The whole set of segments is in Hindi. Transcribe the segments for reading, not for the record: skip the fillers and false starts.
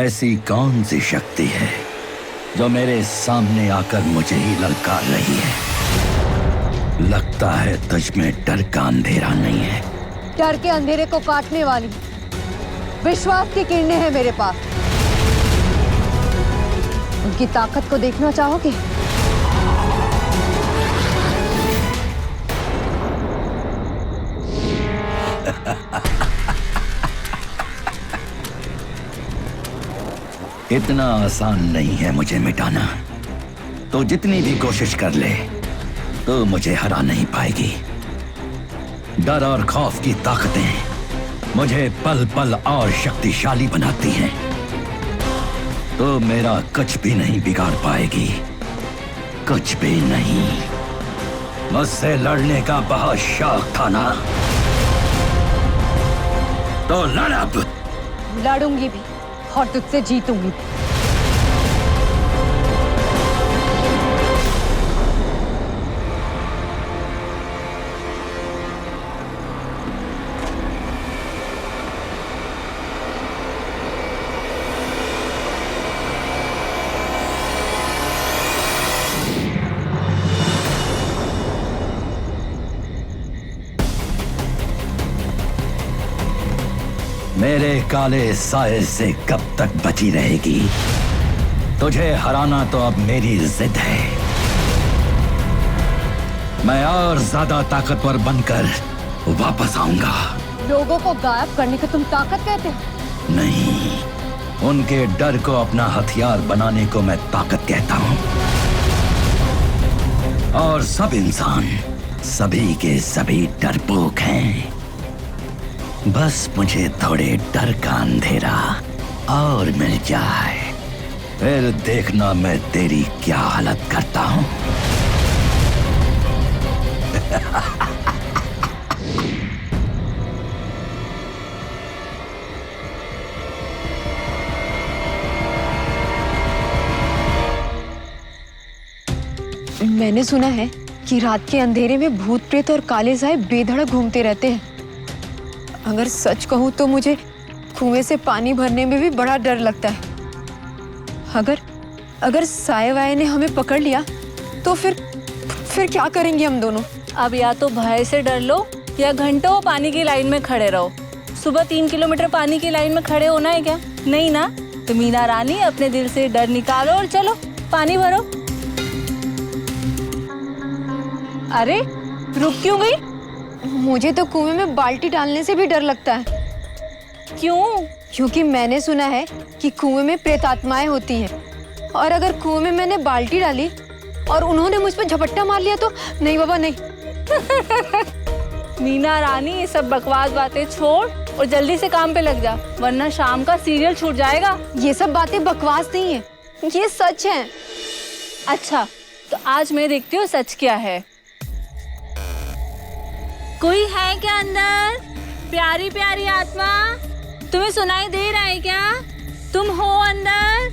ऐसी कौन सी शक्ति है जो मेरे सामने आकर मुझे ही ललकार रही है? लगता है तुझ में डर का अंधेरा नहीं है। डर के अंधेरे को काटने वाली विश्वास की किरणें हैं मेरे पास। उनकी ताकत को देखना चाहोगे? इतना आसान नहीं है मुझे मिटाना। तो जितनी भी कोशिश कर ले तो मुझे हरा नहीं पाएगी। डर और खौफ की ताकतें मुझे पल पल और शक्तिशाली बनाती हैं। तो मेरा कुछ भी नहीं बिगाड़ पाएगी, कुछ भी नहीं। मुझसे लड़ने का बहुत शौक था ना, तो लड़ अब। लड़ूंगी भी और तुझसे जीतूंगी भी। मेरे काले साए से कब तक बची रहेगी? तुझे हराना तो अब मेरी जिद है। मैं और ज्यादा ताकतवर बनकर वापस आऊंगा। लोगों को गायब करने को तुम ताकत कहते हो? नहीं, उनके डर को अपना हथियार बनाने को मैं ताकत कहता हूं। और सब इंसान सभी के सभी डरपोक हैं। बस मुझे थोड़े डर का अंधेरा और मिल जाए, फिर देखना मैं तेरी क्या हालत करता हूं। मैंने सुना है कि रात के अंधेरे में भूत प्रेत और काले साए बेधड़क घूमते रहते हैं। अगर सच कहूं तो मुझे कुएं से पानी भरने में भी बड़ा डर लगता है। अगर साए वाए ने हमें पकड़ लिया तो फिर क्या करेंगे हम दोनों? अब या तो भय से डर लो या घंटों पानी की लाइन में खड़े रहो। सुबह 3 किलोमीटर पानी की लाइन में खड़े होना है क्या? नहीं ना? तो मीना रानी अपने दिल से डर निकालो और चलो पानी भरो। अरे रुक क्यों गई? मुझे तो कुएं में बाल्टी डालने से भी डर लगता है। क्यों? क्योंकि मैंने सुना है कि कुएं में प्रेतात्माएं होती हैं, और अगर कुएं में मैंने बाल्टी डाली और उन्होंने मुझ पर झपट्टा मार लिया तो नहीं बाबा नहीं। मीना रानी ये सब बकवास बातें छोड़ और जल्दी से काम पे लग जा, वरना शाम का सीरियल छूट जाएगा। ये सब बातें बकवास नहीं है, ये सच है। अच्छा तो आज मैं देखती हूँ सच क्या है। कोई है क्या अंदर? प्यारी प्यारी आत्मा, तुम्हें सुनाई दे रहा है क्या? तुम हो अंदर?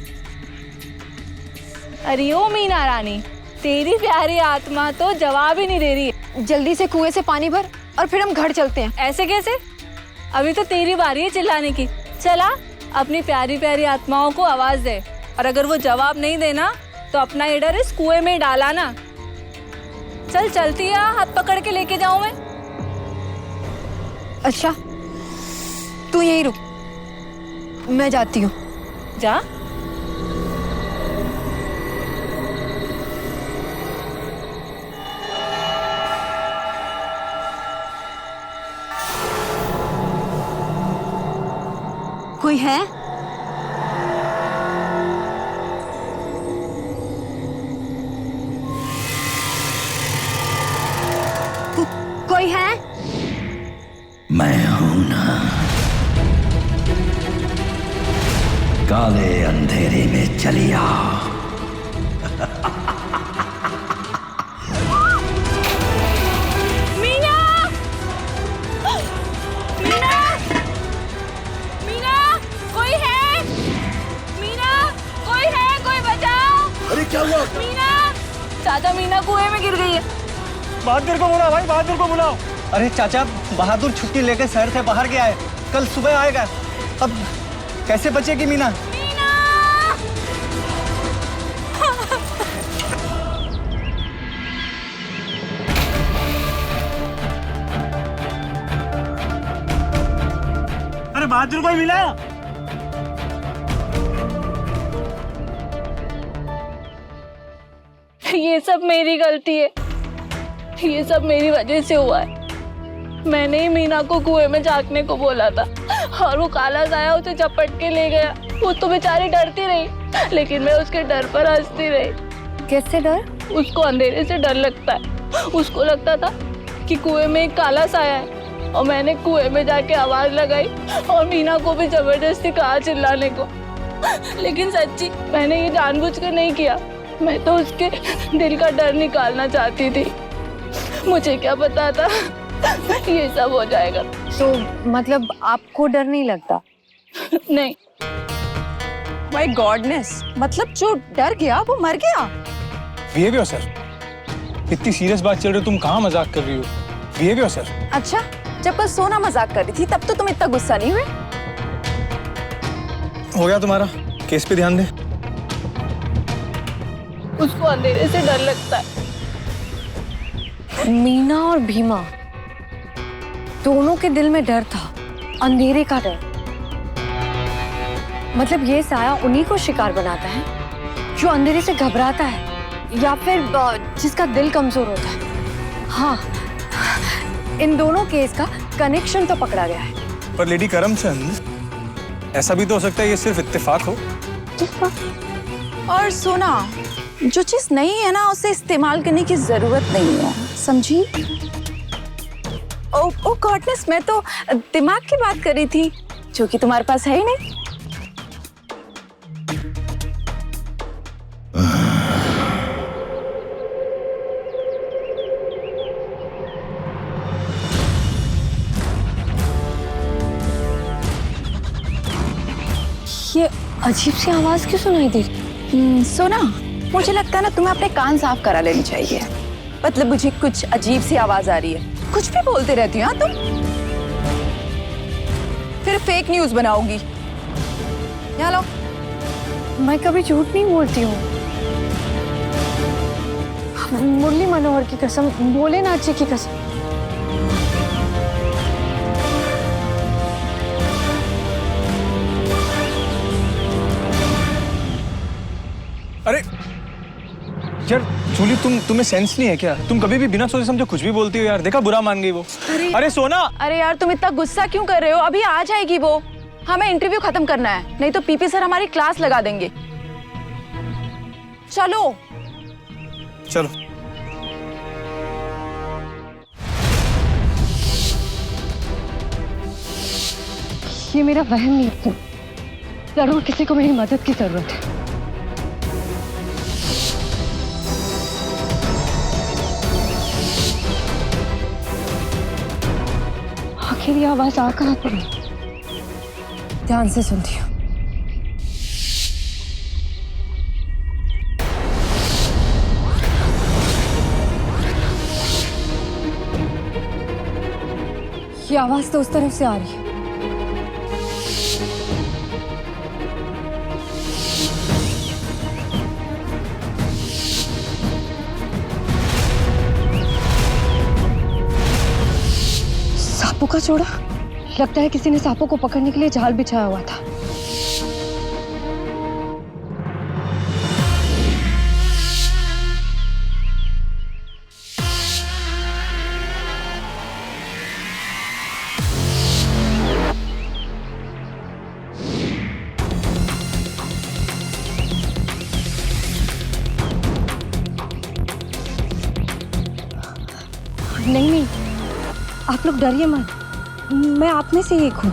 अरे ओ मीना रानी, तेरी प्यारी आत्मा तो जवाब ही नहीं दे रही है। जल्दी से कुएं से पानी भर और फिर हम घर चलते हैं। ऐसे कैसे? अभी तो तेरी बारी है चिल्लाने की। चला अपनी प्यारी प्यारी आत्माओं को आवाज दे, और अगर वो जवाब नहीं देना तो अपना एडर इस कुएं में डाला ना। चल चलती है, हाथ पकड़ के लेके जाऊं मैं। अच्छा तू यहीं रुक, मैं जाती हूँ। जा। कोई है? कोई है? मैं हूं ना। काले अंधेरे में चली आओ। मीना! मीना! मीना! कोई है? मीना! कोई है? कोई बचाओ! अरे क्या हुआ? मीना! चाचा मीना कुएं में गिर गई है। बहादुर को बुलाओ भाई, बहादुर को बुलाओ। अरे चाचा, बहादुर छुट्टी लेकर शहर से बाहर गया है, कल सुबह आएगा। अब कैसे बचेगी मीना? मीना! बहादुर को ही मिला। ये सब मेरी गलती है, ये सब मेरी वजह से हुआ है। मैंने ही मीना को कुएं में झांकने को बोला था और वो काला साया उसे झपट के ले गया। वो तो बेचारी डरती रही, लेकिन मैं उसके डर पर हंसती रही। कैसे डर? उसको अंधेरे से डर लगता है। उसको लगता था कि कुएं में एक काला साया है और मैंने कुएं में जाके आवाज लगाई और मीना को भी जबरदस्ती कहा चिल्लाने को। लेकिन सच्ची मैंने ये जानबूझ कर नहीं किया, मैं तो उसके दिल का डर निकालना चाहती थी। मुझे क्या पता था ये सब हो जाएगा। तो मतलब आपको डर नहीं लगता? नहीं। माय गॉडनेस, मतलब जो डर गया वो मर गया। Behave yourself. इतनी सीरियस बात चल रही है, तुम कहाँ मजाक कर रही हो? Behave yourself. अच्छा, जब बस सोना मजाक कर रही थी तब तो तुम इतना गुस्सा नहीं हुए? हो गया तुम्हारा, केस पे ध्यान दे। उसको अंधेरे से डर लगता है। मीना और भीमा दोनों के दिल में डर था, अंधेरे का डर। मतलब ये साया उन्हीं को शिकार बनाता है जो अंधेरे से घबराता है या फिर जिसका दिल कमजोर होता है। हाँ, इन दोनों केस का कनेक्शन तो पकड़ा गया है। पर लेडी करमचंद, ऐसा भी तो हो सकता है ये सिर्फ इत्तेफाक हो। और सोना, जो चीज नहीं है ना उसे इस्तेमाल करने की जरूरत नहीं है, समझी? ओ गॉडनेस, मैं तो दिमाग की बात कर रही थी जो कि तुम्हारे पास है ही नहीं। ये अजीब सी आवाज क्यों सुनाई दे रही? सोना, मुझे लगता है ना तुम्हें अपने कान साफ करा लेनी चाहिए। मतलब मुझे कुछ अजीब सी आवाज आ रही है। कुछ भी बोलती रहती हो तुम, फिर फेक न्यूज बनाओगी। यहाँ लो। मैं कभी झूठ नहीं बोलती हूँ। मुरली मनोहर की कसम, भोलेनाथ जी की कसम। अरे यार जूली, तुम्हें सेंस नहीं है क्या? तुम कभी भी बिना सोचे समझे कुछ भी बोलती हो यार। देखा, बुरा मान गई वो। अरे सोना। अरे यार, तुम इतना गुस्सा क्यों कर रहे हो? अभी आ जाएगी वो। हमें इंटरव्यू खत्म करना है, नहीं तो पीपी सर हमारी क्लास लगा देंगे। चलो चलो। ये मेरा वहम नहीं है, जरूर किसी को मेरी मदद की जरूरत है। आखिर ये आवाज आ कहाँ पर? ध्यान से सुनती हूँ। ये आवाज तो उस तरफ से आ रही है। सांपों का जोड़ा। लगता है किसी ने सांपों को पकड़ने के लिए जाल बिछाया हुआ था। नहीं नहीं, आप लोग डरिए मत, मैं आप में से एक हूँ।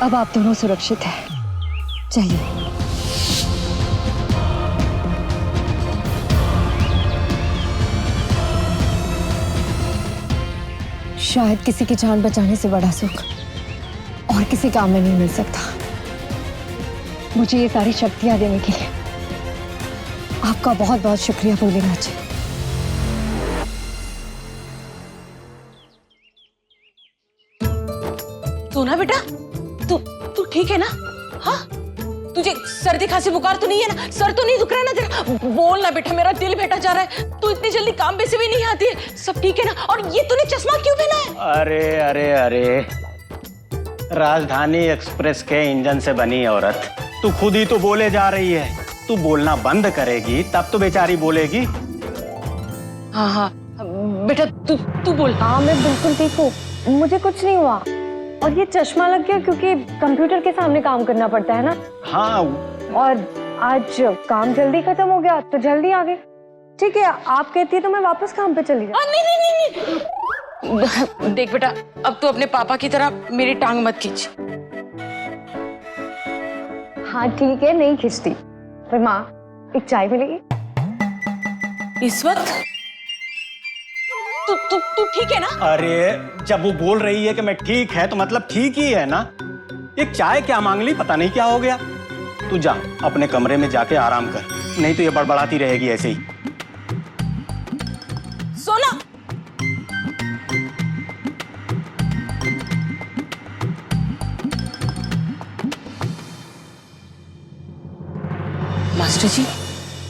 अब आप दोनों सुरक्षित हैं। चलिए। शायद किसी की जान बचाने से बड़ा सुख और किसी काम में नहीं मिल सकता। मुझे ये सारी शक्तियां देने के लिए आपका बहुत बहुत शुक्रिया भोलेनाथ जी। सोना बेटा, तू ठीक है ना? हाँ, तुझे सर्दी खांसी बुखार तो नहीं है ना? सर तो नहीं दुख रहा है ना तेरा? बोल ना बेटा, मेरा दिल बेटा जा रहा है। तू इतनी जल्दी काम पे से भी नहीं आती है। सब ठीक है ना? और ये तूने चश्मा क्यों पहना है? अरे अरे अरे, राजधानी एक्सप्रेस के इंजन से बनी औरत, तू खुद ही तो बोले जा रही है। तू बोलना बंद करेगी तब तो बेचारी बोलेगी। हाँ हाँ बेटा, तू बोल। हाँ मैं बिल्कुल ठीक हूँ, मुझे कुछ नहीं हुआ। और ये चश्मा लग गया क्योंकि कंप्यूटर के सामने काम करना पड़ता है ना। हाँ, और आज काम जल्दी खत्म हो गया तो जल्दी आ गए। ठीक है, आप कहती है तो मैं वापस काम पे चली जाऊँ। नहीं। देख बेटा, अब तू अपने पापा की तरह मेरी टांग मत खींच। हाँ ठीक है, नहीं खींचती। पर माँ, एक चाय मिलेगी? इस वक्त तू ठीक है ना? अरे जब वो बोल रही है कि मैं ठीक है तो मतलब ठीक ही है ना। एक चाय क्या मांग ली, पता नहीं क्या हो गया। तू जा अपने कमरे में जाके आराम कर, नहीं तो ये बड़बड़ाती रहेगी ऐसे ही। सोना, मास्टर जी,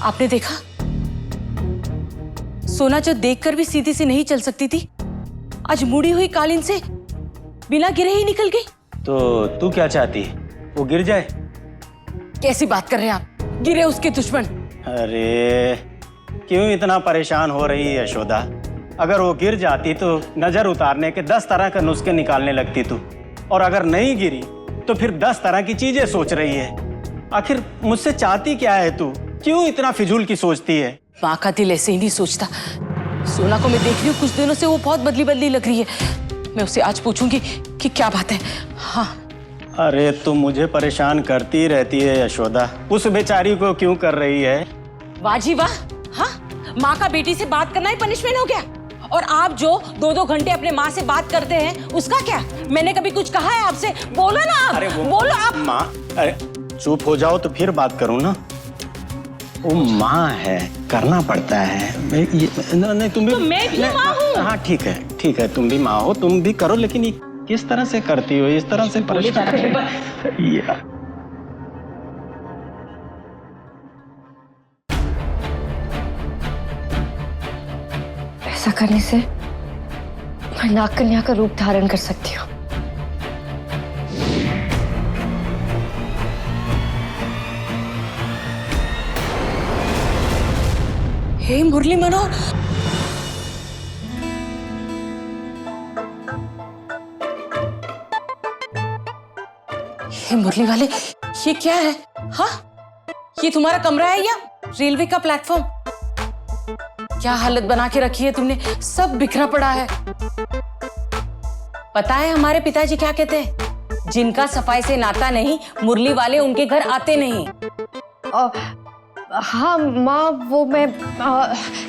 आपने देखा? सोना जो देखकर भी सीधी सी नहीं चल सकती थी, आज मुड़ी हुई कालीन से बिना गिरे ही निकल गई। तो तू क्या चाहती है, वो गिर जाए? कैसी बात कर रहे हैं आप? गिरे उसके दुश्मन। अरे क्यों इतना परेशान हो रही है यशोदा? अगर वो गिर जाती तो नजर उतारने के 10 तरह के नुस्खे निकालने लगती तू, और अगर नहीं गिरी तो फिर 10 तरह की चीजें सोच रही है। आखिर मुझसे चाहती क्या है तू? क्यों इतना फिजूल की सोचती है? माँ का दिल ऐसे ही नहीं सोचता। सोना को मैं देख रही हूँ, कुछ दिनों से वो बहुत बदली बदली लग रही है। मैं उससे आज पूछूंगी कि क्या बात है। हाँ। अरे तुम मुझे परेशान करती रहती है यशोदा, उस बेचारी को क्यों कर रही है? वाह जी वाह। हाँ, माँ का बेटी से बात करना ही पनिशमेंट हो गया? और आप जो 2-2 घंटे अपने माँ से बात करते हैं उसका क्या? मैंने कभी कुछ कहा है आपसे? बोलो ना आप। अरे बोलो आप। माँ, अरे चुप हो जाओ तो फिर बात करूँ ना। वो माँ है, करना पड़ता है। नहीं तुम भी तो मैं भी माँ हूँ। हाँ ठीक है, तुम भी माँ हो, तुम भी करो, लेकिन ये किस तरह से करती हो? इस तरह से परेशान ऐसा करने से मैं नाग कन्या का रूप धारण कर सकती हूँ। हे मुरली मनोहर, हे मुरली वाले, ये क्या है? हाँ, ये तुम्हारा कमरा है या रेलवे का प्लेटफॉर्म? क्या हालत बना के रखी है तुमने, सब बिखरा पड़ा है। पता है हमारे पिताजी क्या कहते हैं? जिनका सफाई से नाता नहीं, मुरली वाले उनके घर आते नहीं। हाँ माँ, वो मैं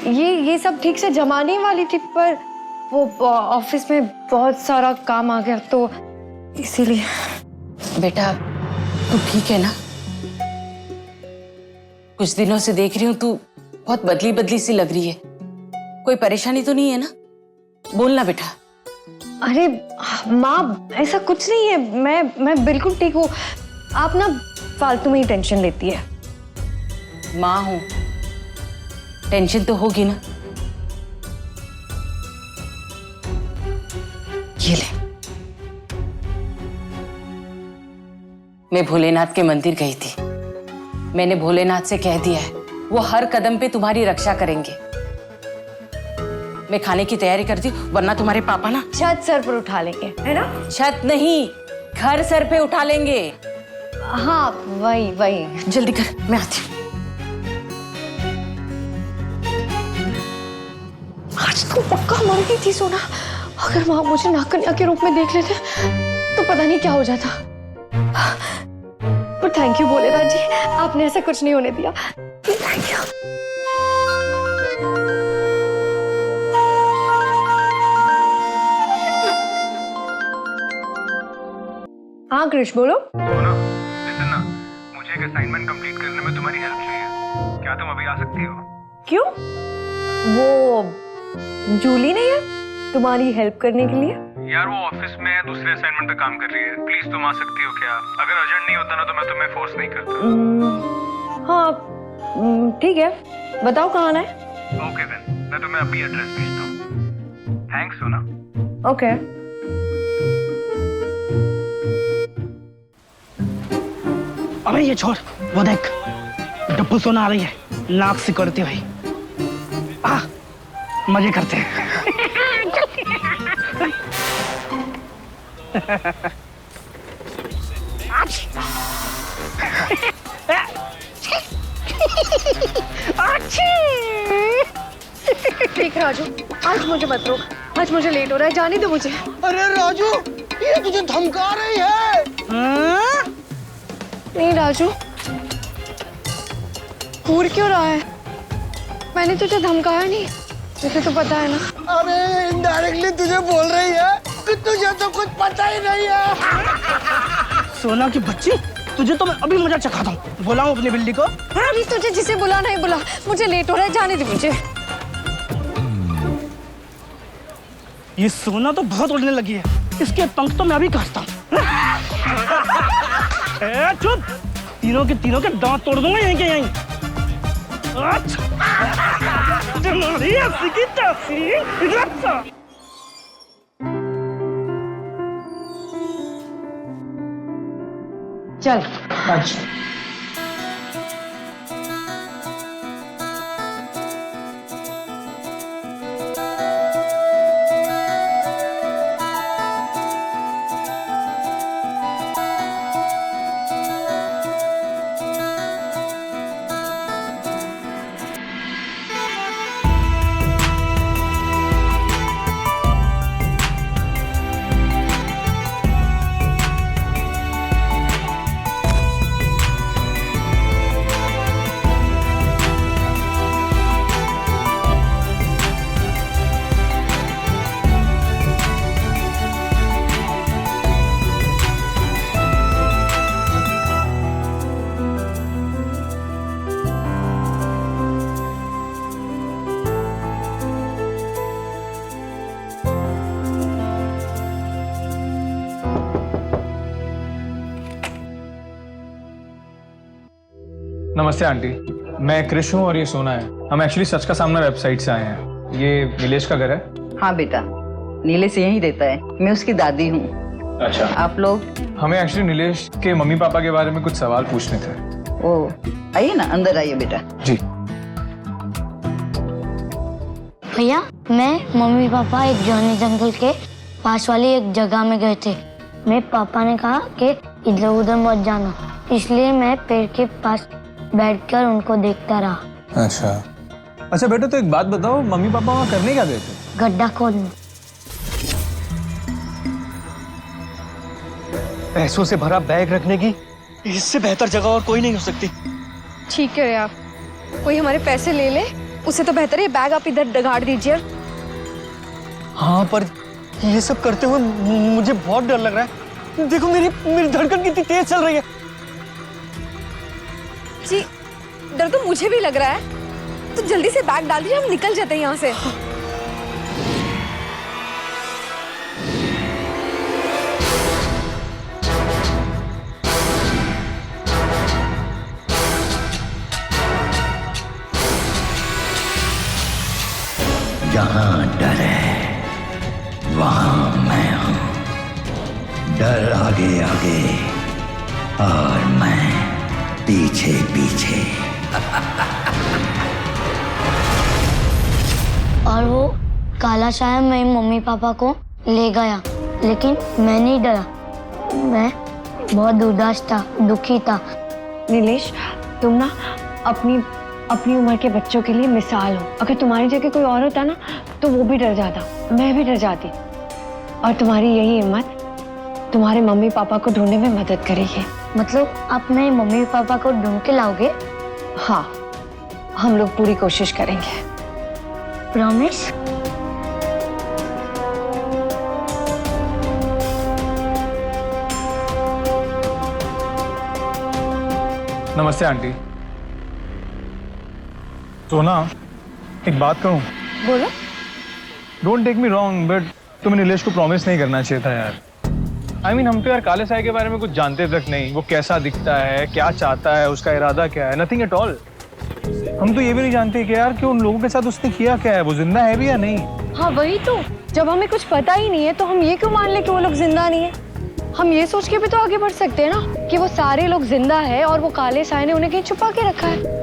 ये सब ठीक से जमाने वाली थी, पर वो ऑफिस में बहुत सारा काम आ गया तो इसीलिए। बेटा तू ठीक है ना? कुछ दिनों से देख रही हूँ तू बहुत बदली बदली सी लग रही है। कोई परेशानी तो नहीं है ना? बोलना बेटा। अरे माँ, ऐसा कुछ नहीं है, मैं बिल्कुल ठीक हूँ। आप ना फालतू में ही टेंशन लेती है। माँ हूं, टेंशन तो होगी ना। ये ले, मैं भोलेनाथ के मंदिर गई थी। मैंने भोलेनाथ से कह दिया है, वो हर कदम पे तुम्हारी रक्षा करेंगे। मैं खाने की तैयारी करती हूँ, वरना तुम्हारे पापा ना छत सर पर उठा लेंगे, है ना? छत नहीं, घर सर पे उठा लेंगे। हाँ वही। जल्दी कर, मैं आती हूँ। आज तो पक्का मर गई थी सोना। अगर वहां मुझे नाग कन्या के रूप में देख लेते तो पता नहीं क्या हो जाता। पर थैंक यू भोलेनाथ जी, आपने ऐसा कुछ नहीं होने दिया। Thank you. हाँ कृष, बोलो। लिसन ना, मुझे एक असाइनमेंट कंप्लीट करने में तुम्हारी हेल्प चाहिए। क्या तुम अभी आ सकती हो? क्यों? वो जूली नहीं है तुम्हारी हेल्प करने के लिए? यार वो ऑफिस में दूसरे असाइनमेंट पे काम कर रही है, प्लीज तुम आ सकती हो क्या? अगर अर्जेंट नहीं होता ना तो मैं तुम्हें फोर्स नहीं करता। हाँ ठीक है, बताओ कहाँ आना है। ओके देन, मैं तुम्हें अभी एड्रेस भेजता हूँ। थैंक्स सोना। ओके। अबे ये छोड़, वो देख डप्पू सोना आ रही है नाक सिकोड़ते हुए। आ मजे करते हैं। ठीक राजू, आज मुझे मत रोक, आज मुझे लेट हो रहा है, जाने दो मुझे। अरे राजू, ये तुझे धमका रही है। नहीं राजू, घूर क्यों रहा है? मैंने तुझे धमकाया नहीं, तुझे तो पता है ना। अबे इनडायरेक्टली तुझे बोल रही है कि तुझे तो कुछ पता ही नहीं है। सोना की बच्ची, तुझे तो मैं अभी मजा चखाता हूँ। बुलाऊं अपनी बिल्ली को? प्लीज तुझे जिसे बुलाना है बुला, मुझे लेट हो रहा है, जाने दे मुझे। ये सोना तो बहुत उड़ने लगी है, इसके पंख तो मैं अभी काटता हूँ। चुप, तीनों के दांत तोड़ दूंगा यहीं के यहीं। चल नमस्ते आंटी, मैं कृष हूँ और ये सोना है। हम एक्चुअली सच का सामना वेबसाइट से आए हैं। ये नीलेश का घर है। हाँ बेटा, नीलेश यहीं रहता है, मैं उसकी दादी हूँ। अच्छा, आप लोग? हमें एक्चुअली नीलेश के मम्मी पापा के बारे में कुछ सवाल पूछने थे। ओ आइए ना, अंदर आइए बेटा। जी भैया, मैं मम्मी पापा एक जॉनी जंगल के पास वाली एक जगह में गए थे। मेरे पापा ने कहा कि इधर उधर मत जाना, इसलिए मैं पेड़ के पास बैठकर उनको देखता रहा। अच्छा बेटा, तो एक बात बताओ, मम्मी पापा वहाँ करने क्या गए थे? गड्ढा खोदने। पैसों से भरा बैग रखने की इससे बेहतर जगह और कोई नहीं हो सकती। ठीक है आप, कोई हमारे पैसे ले ले, उससे तो बेहतर है बैग आप इधर गाड़ दीजिए। हाँ, पर ये सब करते हुए मुझे बहुत डर लग रहा है। देखो मेरी धड़कन कितनी तेज चल रही है। जी डर तो मुझे भी लग रहा है, तो जल्दी से बैग डाल दीजिए, हम निकल जाते हैं यहाँ से। जहां डर है वहां मैं हूं। डर आगे आगे और मैं पीछे पीछे। और वो काला साया मेरे मम्मी पापा को ले गया, लेकिन मैं नहीं डरा। मैं बहुत उदास था, दुखी था। नीलेश, तुम ना अपनी उम्र के बच्चों के लिए मिसाल हो। अगर तुम्हारी जगह कोई और होता ना तो वो भी डर जाता, मैं भी डर जाती। और तुम्हारी यही हिम्मत तुम्हारे मम्मी पापा को ढूंढने में मदद करेगी। मतलब आप मेरे मम्मी पापा को ढूंढ के लाओगे? हाँ, हम लोग पूरी कोशिश करेंगे। प्रॉमिस? नमस्ते आंटी। सोना, एक बात कहूँ? बोलो। Don't take me wrong, but तुम्हें नीलेश को प्रॉमिस नहीं करना चाहिए था यार। I mean, हम तो यार काले साए के बारे में कुछ जानते तक नहीं। वो कैसा दिखता है, क्या चाहता है, उसका इरादा क्या है, नथिंग एट ऑल। हम तो ये भी नहीं जानते कि यार कि उन लोगों के साथ उसने किया क्या है, वो जिंदा है भी या नहीं। हाँ वही तो, जब हमें कुछ पता ही नहीं है तो हम ये क्यों मान ले कि वो लोग जिंदा नहीं है। हम ये सोच के भी तो आगे बढ़ सकते हैं ना कि वो सारे लोग जिंदा है और वो काले साए ने उन्हें कहीं छुपा के रखा है।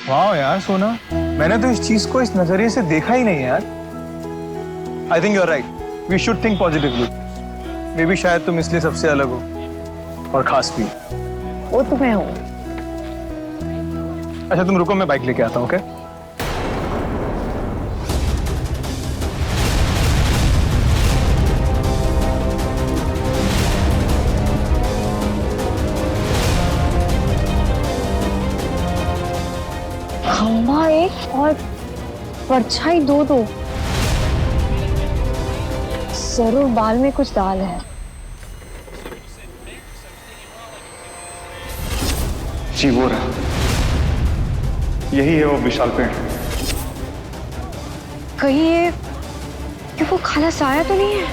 वाह यार सोना, मैंने तो इस चीज को इस नजरिए से देखा ही नहीं यार। I think you are right, we should think positively. Maybe शायद तुम इसलिए सबसे अलग हो और खास भी। वो तो मैं हूँ। अच्छा तुम रुको, मैं बाइक लेके आता हूँ। ओके खंभा एक और परछाई दो। जरूर बाल में कुछ दाल है। जी वो रहा, यही है वो विशाल पेड़। कहीं ये कि वो खाला साया तो नहीं है?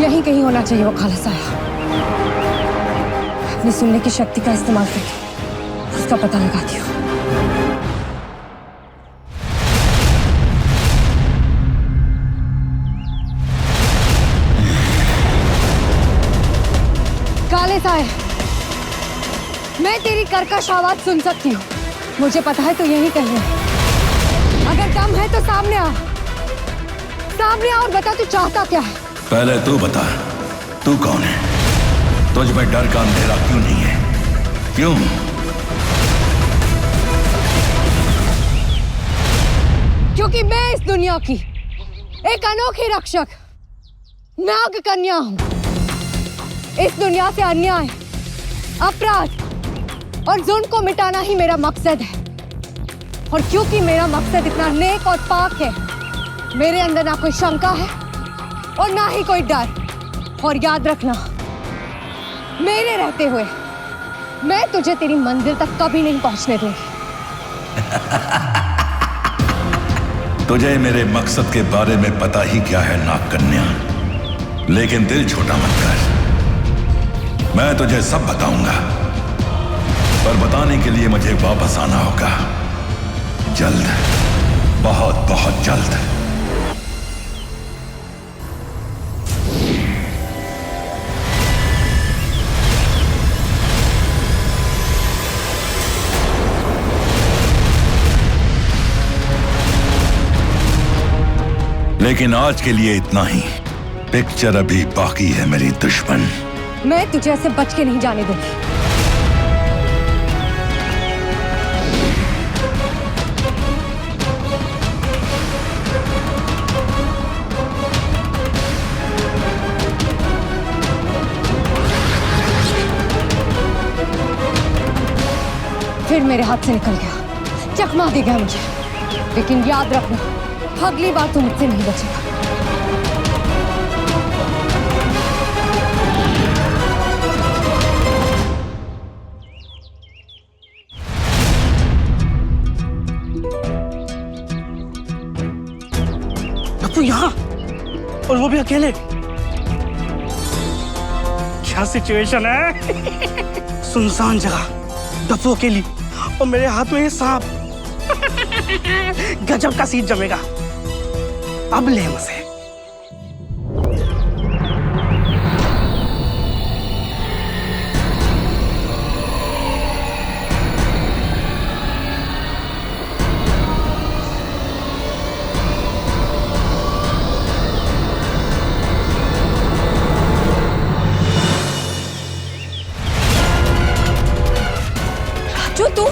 यही कहीं होना चाहिए वो खाला साया। अपनी सुनने की शक्ति का इस्तेमाल करके उसका पता लगाती हूँ। काले साए, मैं तेरी कर्कश आवाज सुन सकती हूँ। मुझे पता है तू यही कहीं है। अगर दम है तो सामने आ और बता तू चाहता क्या है। पहले तू बता, तू कौन है? तुझ में डर का अंधेरा क्यों नहीं है? क्यों? क्योंकि मैं इस दुनिया की एक अनोखी रक्षक नाग कन्या हूं। इस दुनिया से अन्याय, अपराध और जुल्म को मिटाना ही मेरा मकसद है। और क्योंकि मेरा मकसद इतना नेक और पाक है, मेरे अंदर ना कोई शंका है और ना ही कोई डर। और याद रखना, मेरे रहते हुए मैं तुझे तेरी मंजिल तक कभी नहीं पहुंचने दूंगी। तुझे मेरे मकसद के बारे में पता ही क्या है नाग कन्या, लेकिन दिल छोटा मत कर। मैं तुझे सब बताऊंगा, पर बताने के लिए मुझे वापस आना होगा। जल्द, बहुत बहुत जल्द। लेकिन आज के लिए इतना ही। पिक्चर अभी बाकी है मेरी दुश्मन। मैं तुझे ऐसे बच के नहीं जाने दूंगी। फिर मेरे हाथ से निकल गया, चकमा दे गया मुझे। लेकिन याद रखना, अगली बार तू मुझसे नहीं बचेगा। तू यहाँ, और वो भी अकेले। क्या सिचुएशन है? सुनसान जगह, डप्पू अकेली और मेरे हाथ में ये सांप। गजब का सीन जमेगा। अब ले मजे। राजू, तू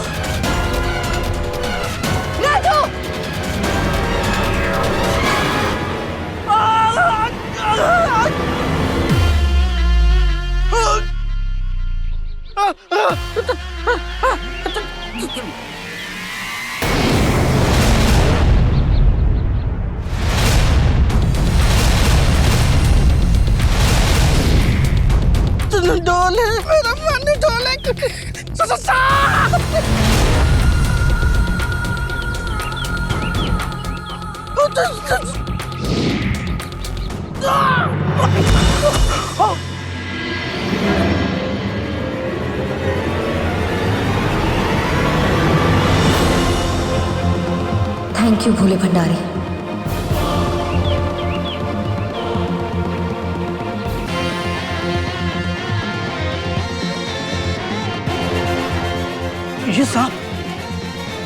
राजू! थैंक यू भोले भंडारी।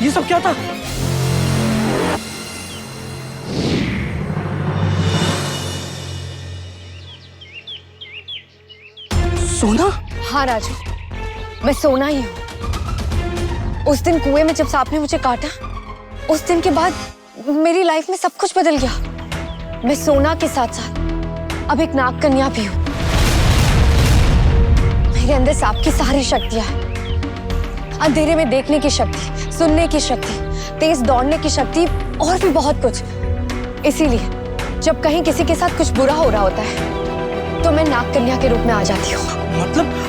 ये सब क्या था? सोना? हाँ राजू, मैं सोना ही हूँ। उस दिन कुएं में जब सांप ने मुझे काटा, उस दिन के बाद मेरी लाइफ में सब कुछ बदल गया। मैं सोना के साथ साथ अब एक नाग कन्या भी हूँ। मेरे अंदर सांप की सारी शक्तियां हैं। अंधेरे में देखने की शक्ति, सुनने की शक्ति, तेज दौड़ने की शक्ति और भी बहुत कुछ। इसीलिए जब कहीं किसी के साथ कुछ बुरा हो रहा होता है तो मैं नाग कन्या के रूप में आ जाती हूँ।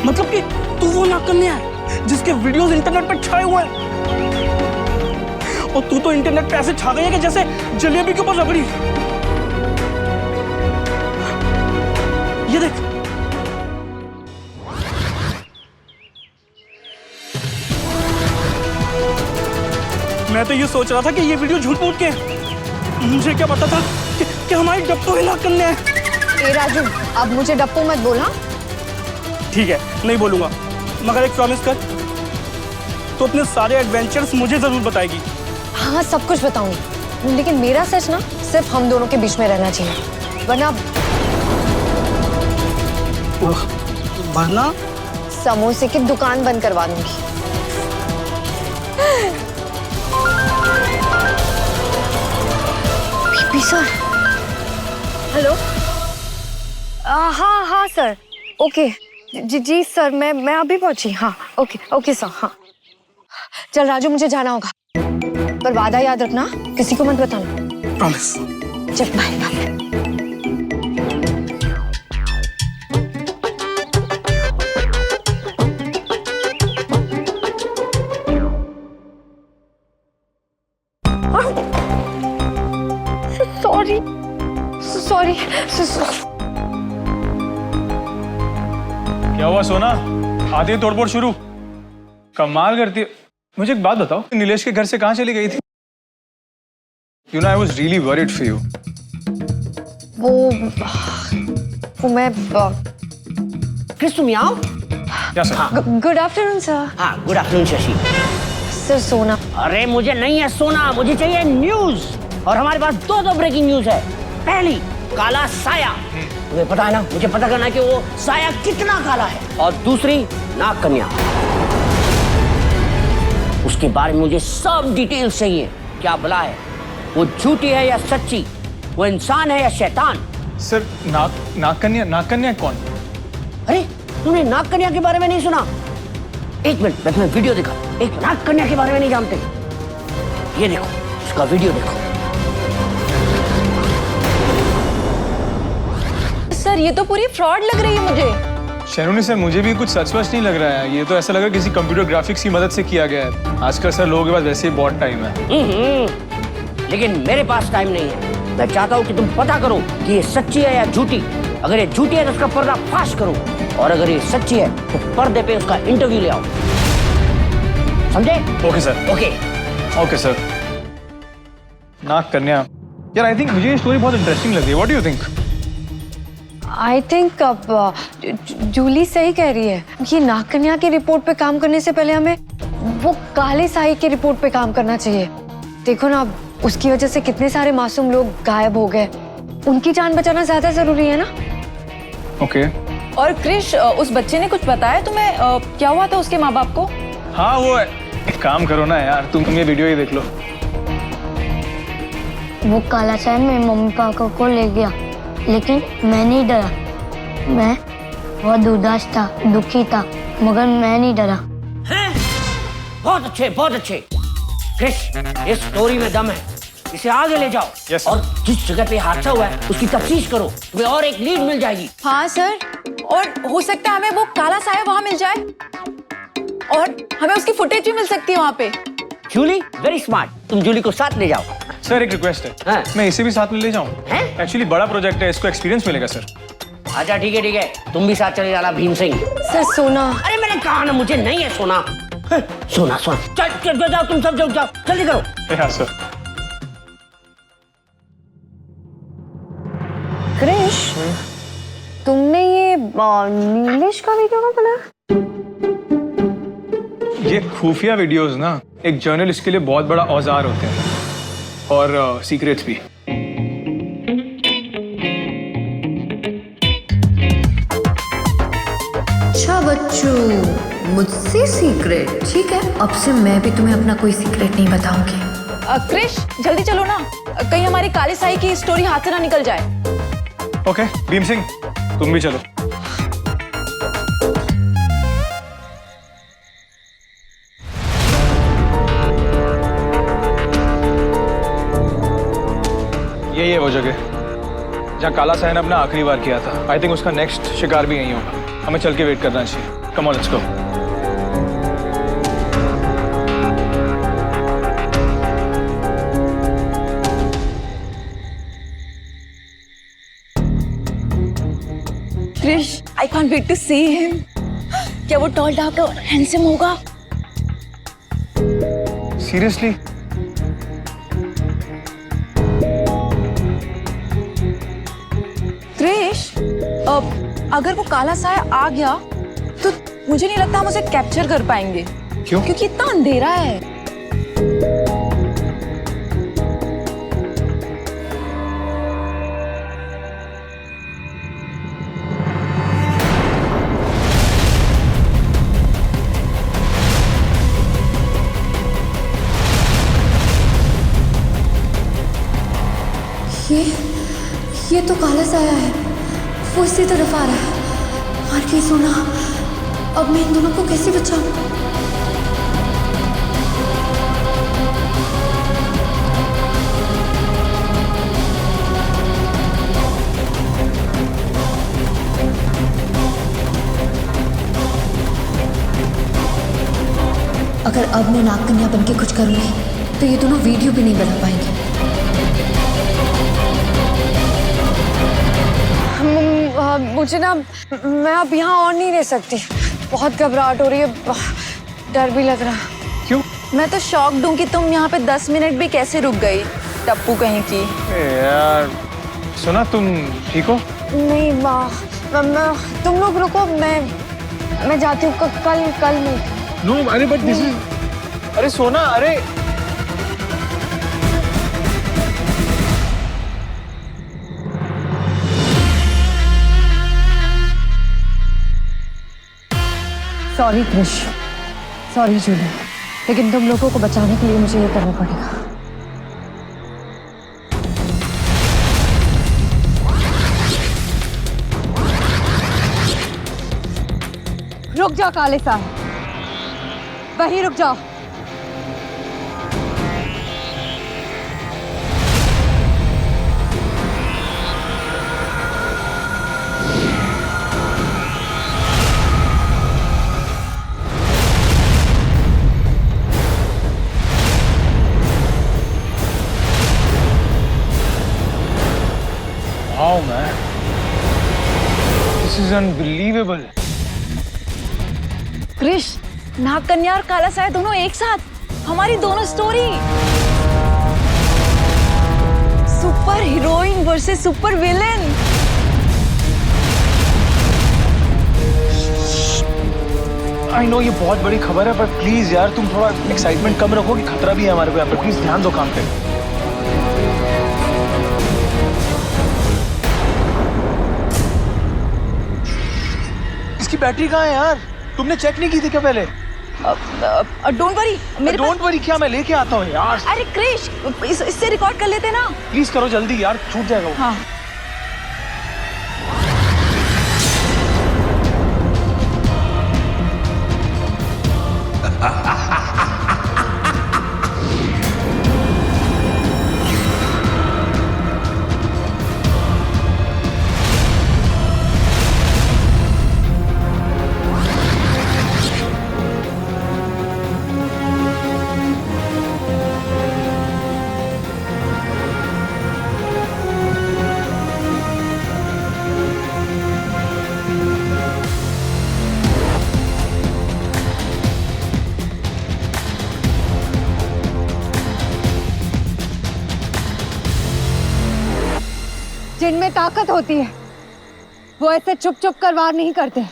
मतलब कि तू वो नाग कन्या है जिसके वीडियोस इंटरनेट पर छाए हुए हैं, और तू तो इंटरनेट पे ऐसे छा गई है कि जैसे जलेबी के ऊपर रबड़ी। ये देख, मैं तो ये सोच रहा था कि ये वीडियो झूठ मूठ के है। मुझे क्या पता था कि हमारी डप्पू ही नाग कन्या है। ए राजू, अब मुझे डप्पू मत बोला। ठीक है, नहीं बोलूंगा, मगर एक प्रॉमिस कर, तो अपने सारे एडवेंचर्स मुझे जरूर बताएगी। हाँ, सब कुछ बताऊंगी, लेकिन मेरा सच ना सिर्फ हम दोनों के बीच में रहना चाहिए, वरना समोसे की दुकान बंद करवा दूंगी। PP sir, hello. हाँ सर, ओके जी सर, मैं अभी पहुंची। हाँ ओके सर। हाँ चल राजू, मुझे जाना होगा, पर वादा याद रखना, किसी को मत बताना। प्रॉमिस। चल बाय। सॉरी। क्या हुआ सोना, आती है तोड़फोड़ शुरू? कमाल करती है। मुझे एक बात बताओ, नीलेश के घर से कहाँ चली गई थी? You know, I was really worried for you. वो मैं क्रिस, तुम यहाँ आओ। क्या सर? Good afternoon sir. हाँ, गुड आफ्टरनून शशि। सर सोना। अरे मुझे नहीं है सोना, मुझे चाहिए न्यूज, और हमारे पास दो ब्रेकिंग न्यूज है। पहली, काला साया। तुम्हें पता है ना, मुझे पता करना है कि वो साया कितना काला है। और दूसरी, नाग कन्या, उसके बारे में मुझे सब डिटेल्स चाहिए। क्या भला है, वो झूठी है या सच्ची, वो इंसान है या शैतान? सर नाग कन्या कौन? अरे तुमने नाग कन्या के बारे में नहीं सुना? एक मिनट, मैं तुम्हें वीडियो दिखा। एक नाग कन्या के बारे में नहीं जानते? ये देखो, उसका वीडियो देखो। सर ये तो पूरी फ्रॉड लग रही है मुझे। शैनुनी सर, मुझे भी कुछ सच नहीं लग रहा है। ये तो ऐसा लग रहा है किसी कंप्यूटर ग्राफिक्स की मदद से किया गया है। आजकल सर लोगों के पास वैसे ही बहुत टाइम है। लेकिन मेरे पास टाइम नहीं है। मैं चाहता हूँ कि तुम पता करो कि ये सच्ची है या झूठी। अगर ये झूठी है तो उसका पर्दा फाश करो, और अगर ये सच्ची है तो पर्दे पे उसका इंटरव्यू ले आओ। समझे? Okay sir. Okay sir. नाग कन्या, यार आई थिंक मुझे ये स्टोरी बहुत इंटरेस्टिंग लग रही है। What do you think? I think अब जूली सही कह रही है। ये नाग कन्या की रिपोर्ट पे काम करने से पहले हमें वो काले साई की रिपोर्ट पे काम करना चाहिए। देखो ना, उसकी वजह से कितने सारे मासूम लोग गायब हो गए। उनकी जान बचाना ज्यादा जरूरी है ना। ओके। और क्रिश, उस बच्चे ने कुछ बताया तुम्हें क्या हुआ था उसके माँ बाप को? हाँ, वो एक काम करो ना यार, तुम ये वीडियो ही देख लो। वो काला साई मेरे मम्मी पापा को ले गया, लेकिन मैं नहीं डरा। मैं बहुत उदास था, दुखी था, मगर मैं नहीं डरा। बहुत अच्छे। क्रिश, इस स्टोरी में दम है, इसे आगे ले जाओ। yes, और जिस जगह पे हादसा हुआ है उसकी तफ्तीश करो, तुम्हें और एक लीड मिल जाएगी। हाँ सर, और हो सकता है हमें वो काला साया वहाँ मिल जाए, और हमें उसकी फुटेज भी मिल सकती है वहाँ पे। जूली वेरी स्मार्ट, तुम जूली को साथ ले जाओ। सर एक रिक्वेस्ट है। हाँ। मैं इसे भी साथ में ले जाऊं? हैं? एक्चुअली बड़ा प्रोजेक्ट है, इसको एक्सपीरियंस मिलेगा सर। अच्छा ठीक है, तुम भी साथ चले जाना भीम सिंह। सर सोना। अरे मैंने कहा ना मुझे नहीं है सोना। सोना चल जाओ, तुम सब जाओ, जल्दी करो। हाँ सर। क्रिश, तुमने ये नीलेश का वीडियो कब बनाया? ये खुफिया वीडियोस ना एक जर्नलिस्ट के लिए बहुत बड़ा औजार होते हैं, और सीक्रेट्स भी। अच्छा बच्चों, मुझसे सीक्रेट? ठीक है, अब से मैं भी तुम्हें अपना कोई सीक्रेट नहीं बताऊंगी। क्रिश जल्दी चलो ना, कहीं हमारी काली साई की स्टोरी हाथ से ना निकल जाए। ओके भीम सिंह, तुम भी चलो। यही है वो जगह जहाँ काला साई ने अपना आखिरी बार किया था। आई थिंक उसका नेक्स्ट शिकार भी यही होगा। हमें चल के वेट करना चाहिए। Come on, let's go. Krish I can't wait to see him. क्या वो टॉल डार्क और हैंडसम होगा? सीरियसली? क्रिश अगर वो काला साया आ गया तो मुझे नहीं लगता हम उसे कैप्चर कर पाएंगे। क्यों? क्योंकि इतना अंधेरा है। ये तो काला साया है, वो इसी तरफ आ रहा है। मर गई सोना, अब मैं इन दोनों को कैसे बचाऊं? अगर अब मैं नाग कन्या बन के कुछ करूंगी तो ये दोनों वीडियो भी नहीं बना पाएंगे। मुझे ना, मैं अब यहाँ और नहीं रह सकती। बहुत घबराहट हो रही है, डर भी लग रहा है। क्यों? मैं तो शॉक दूं कि तुम यहाँ पे 10 मिनट भी कैसे रुक गई, टप्पू कहीं की। यार सुना, तुम ठीक हो? नहीं तुम लोग रुको, मैं जाती हूँ। कल नहीं। नो अरे बट दिस इज, अरे सोना, अरे सॉरी क्रिश, सॉरी जूली, लेकिन तुम लोगों को बचाने के लिए मुझे ये करना पड़ेगा। रुक जाओ काले साहब, वहीं रुक जाओ। Wow, man. This is unbelievable. Krrish, नाग कन्या और काला साया दोनों एक साथ, हमारी दोनों story. Super heroine versus super villain. I know ये बहुत बड़ी खबर है, पर प्लीज यार तुम थोड़ा एक्साइटमेंट कम रखो, कि खतरा भी है हमारे को यहाँ पर। प्लीज ध्यान दो काम पे। इसकी बैटरी कहाँ है यार? तुमने चेक नहीं की थी क्या पहले? डोंट वरी, मेरे डोंट वरी क्या, मैं लेके आता हूँ यार। अरे क्रिश, इससे रिकॉर्ड कर लेते ना। प्लीज करो जल्दी यार, छूट जाएगा वो। हाँ। जिनमें ताकत होती है वो ऐसे चुप चुप कर वार नहीं करते।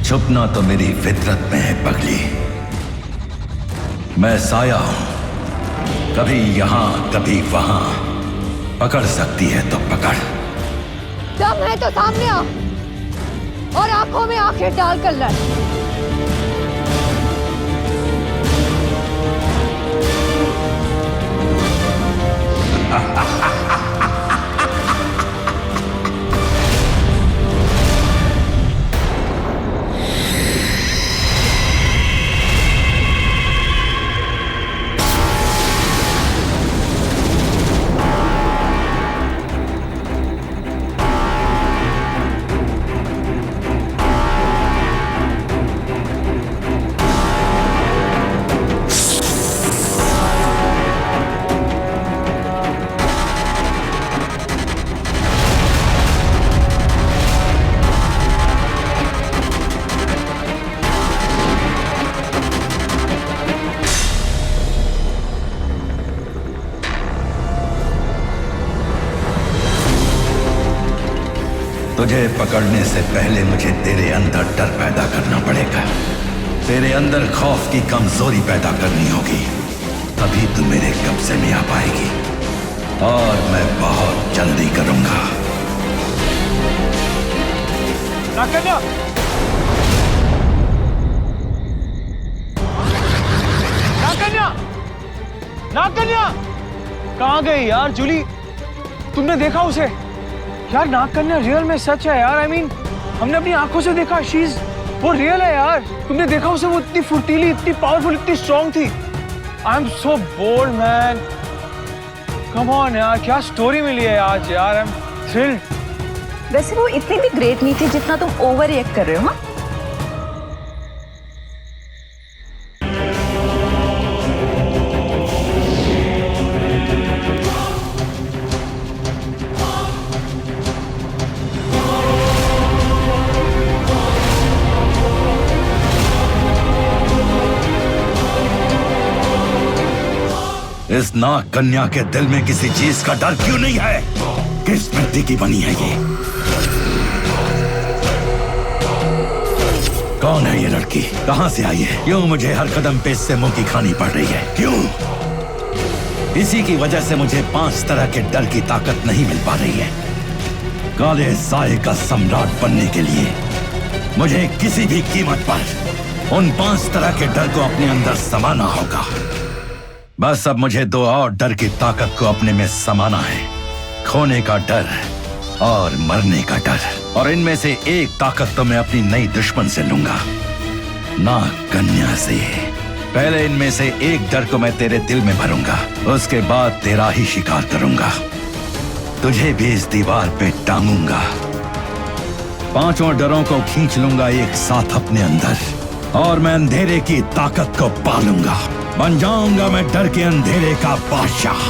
छुपना तो मेरी फितरत में है पगली। मैं साया हूं, कभी यहां कभी वहां। पकड़ सकती है तो पकड़। दम है तो सामने आ और आंखों में आंखें डालकर लड़। तुझे पकड़ने से पहले मुझे तेरे अंदर डर पैदा करना पड़ेगा। तेरे अंदर खौफ की कमजोरी पैदा करनी होगी, तभी तू मेरे कब्जे में आ पाएगी। और मैं बहुत जल्दी करूंगा। नागकन्या! नागकन्या! नागकन्या! कहाँ गई यार जूली? तुमने देखा उसे? यार नागकन्या रियल में सच है यार। I mean, हमने अपनी आंखों से देखा। वो रियल है यार। तुमने देखा उसे? वो इतनी फुर्तीली, इतनी पावरफुल, इतनी स्ट्रॉन्ग थी। I am so bold man. Come on यार, क्या स्टोरी मिली है आज यार। I am thrilled. वैसे वो इतनी भी ग्रेट नहीं थी जितना तुम ओवर रिएक्ट कर रहे हो। हाँ, इस नाग कन्या के दिल में किसी चीज का डर क्यों नहीं है? किस मिट्टी की बनी है ये? कौन है ये लड़की? कहां से आई है? क्यों मुझे हर कदम पे इससे मुंह की खानी पड़ रही है? क्यों? इसी की वजह से मुझे 5 तरह के डर की ताकत नहीं मिल पा रही है। काले साए का सम्राट बनने के लिए मुझे किसी भी कीमत पर उन 5 तरह के डर को अपने अंदर समाना होगा। बस अब मुझे 2 और डर की ताकत को अपने में समाना है। खोने का डर और मरने का डर। और इनमें से एक ताकत तो मैं अपनी नई दुश्मन से लूंगा, नाग कन्या से। पहले इनमें से एक डर को मैं तेरे दिल में भरूंगा, उसके बाद तेरा ही शिकार करूंगा। तुझे भी इस दीवार पे टांगूंगा। 5 डरों को खींच लूंगा एक साथ अपने अंदर, और मैं अंधेरे की ताकत को पालूंगा। बन जाऊंगा मैं डर के अंधेरे का बादशाह।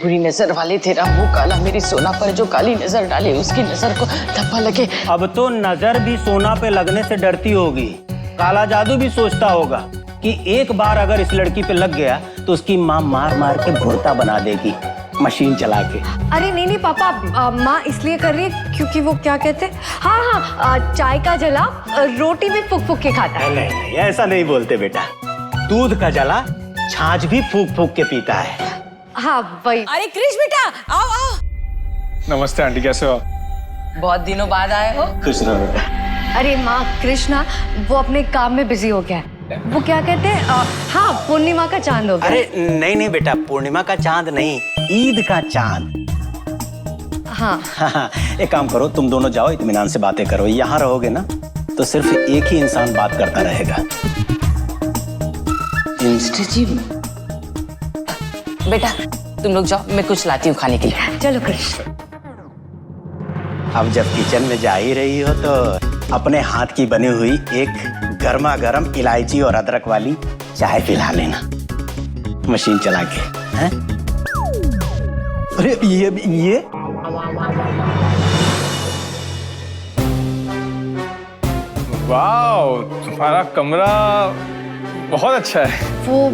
बुरी नजर वाले तेरा मुंह काला, मेरी सोना पर जो काली नजर डाले उसकी नजर को धब्बा लगे। अब तो नजर भी सोना पे लगने से डरती होगी। काला जादू भी सोचता होगा कि एक बार अगर इस लड़की पे लग गया तो उसकी माँ मार मार के भुर्ता बना देगी, मशीन चला के। अरे नहीं पापा, माँ इसलिए कर रही है क्योंकि वो क्या कहते हैं, हाँ, चाय का जला रोटी भी फूक फूक के खाता है। नहीं, ऐसा नहीं बोलते बेटा। दूध का जला छाछ भी फूक फूक के पीता है। हाँ भाई। अरे क्रिश बेटा, आओ आओ। नमस्ते आंटी, कैसे हो? बहुत दिनों बाद आए हो। खुश रहो बेटा। अरे माँ, कृष्णा वो अपने काम में बिजी हो गया है। वो क्या कहते हैं, हाँ, पूर्णिमा का चांद हो गया। अरे नहीं बेटा, पूर्णिमा का चांद नहीं, ईद का चांद। हाँ। एक काम करो, तुम दोनों जाओ, इत्मीनान से बातें करो। यहाँ रहोगे ना तो सिर्फ एक ही इंसान बात करता रहेगा। बेटा तुम लोग जाओ, मैं कुछ लाती हूँ खाने के लिए। चलो कृष्ण। अब जब किचन में जा ही रही हो तो अपने हाथ की बनी हुई एक गर्मा गर्म इलायची और अदरक वाली चाय पिला लेना, मशीन चला के। हैं? अरे ये वाओ, तुम्हारा कमरा बहुत अच्छा है। वो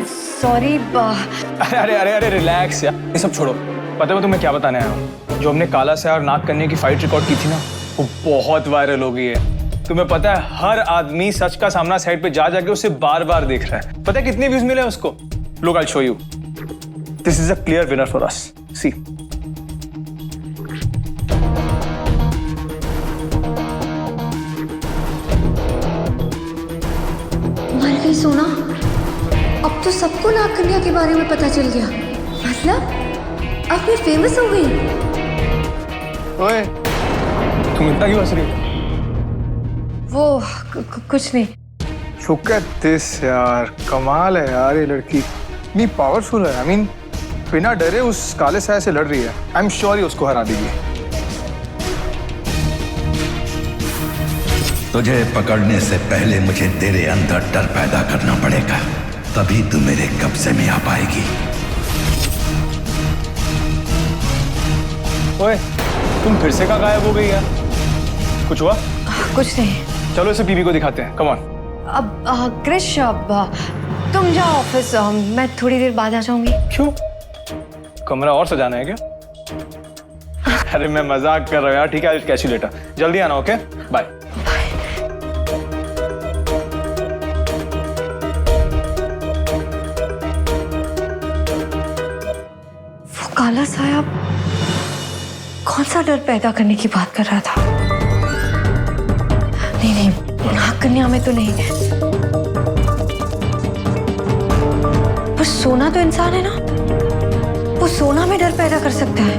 सॉरी। अरे अरे अरे अरे रिलैक्स यार, ये सब छोड़ो। पता है तुम्हें क्या बताने आया हूँ? जो हमने काला साया और नाग कन्या की फाइट रिकॉर्ड की थी ना, वो बहुत वायरल हो गई है। तुम्हें पता है हर आदमी सच का सामना साइड पे जा जाके उसे बार बार देख रहा है। पता है कितने व्यूज मिले उसको? लोग, I show you. This is a clear winner for us. See. मर गई सोना। अब तो सबको नाग कन्या के बारे में पता चल गया। मतलब अब मैं फेमस हो गई। ओए, तुम इतना क्यों हंस रही हो? वो कुछ नहीं। Look at this यार, कमाल है यार, ये लड़की इतनी पावरफुल है। I mean, बिना डरे उस काले साया से लड़ रही है। आई एम श्योर ये उसको हरा देगी। तुझे पकड़ने से पहले मुझे तेरे अंदर डर पैदा करना पड़ेगा, तभी तू मेरे कब्जे में आ पाएगी। ओए, तुम फिर से कहाँ गायब हो गई यार? कुछ हुआ? कुछ नहीं। चलो इसे बीबी को दिखाते हैं। Come on. अब क्रिश, अब तुम जाओ ऑफिस, मैं थोड़ी देर बाद आ जाऊंगी। क्यों? कमरा और सजाना है क्या? अरे मैं मजाक कर रहा हूँ यार। ठीक है, कैच यू लेटर। जल्दी आना, ओके? बाय। वो काला साया कौन सा डर पैदा करने की बात कर रहा था? नहीं नहीं, नाग कन्या में तो नहीं। पर सोना तो इंसान है ना, वो सोना में डर पैदा कर सकता है।